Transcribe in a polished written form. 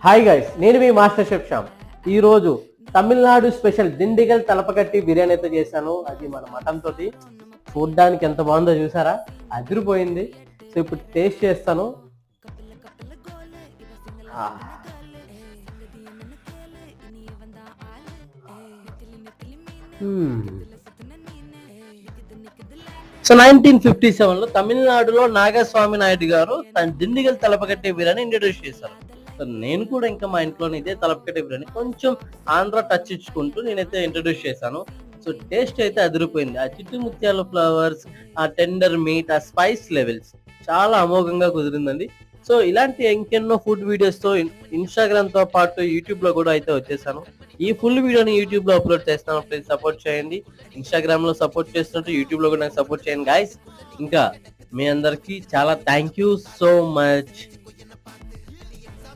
Hi guys, నేను మీ master chef Shyam. ఈరోజు Tamil Nadu special Dindigul Thalappakatti biryani అయితే చేశాను. అది మన మటన్ తోటి. చూడ్డానికి ఎంత బాగుందో చూసారా, అదిరిపోయింది. సో ఇప్పుడు టేస్ట్ చేస్తాను. సో 1957లో తమిళనాడులో నాగస్వామి నాయుడు గారు తన దిండిగల్ తలపకట్టే బిర్యానీ ఇంట్రడ్యూస్ చేశారు. సో నేను కూడా ఇంకా మా ఇంట్లోనే ఇదే తలపకట్టే బిర్యానీ కొంచెం ఆంధ్ర టచ్ ఇచ్చుకుంటూ నేనైతే ఇంట్రడ్యూస్ చేశాను. సో టేస్ట్ అయితే అదిరిపోయింది. ఆ చిట్టు ముత్యాల ఫ్లవర్స్, ఆ టెండర్ మీట్, ఆ స్పైస్ లెవెల్స్ చాలా అమోఘంగా కుదిరిందండి. సో ఇలాంటి ఇంకెన్నో ఫుడ్ వీడియోస్ తో ఇన్స్టాగ్రామ్ తో పాటు యూట్యూబ్ లో కూడా అయితే వచ్చేసాను. ఈ ఫుల్ వీడియోని యూట్యూబ్ లో అప్లోడ్ చేస్తాను. ప్లీజ్ సపోర్ట్ చేయండి. ఇన్స్టాగ్రామ్ లో సపోర్ట్ చేస్తున్నట్టు యూట్యూబ్ లో కూడా నాకు సపోర్ట్ చేయండి గాయస్. ఇంకా మీ అందరికి చాలా థ్యాంక్ యూ సో మచ్.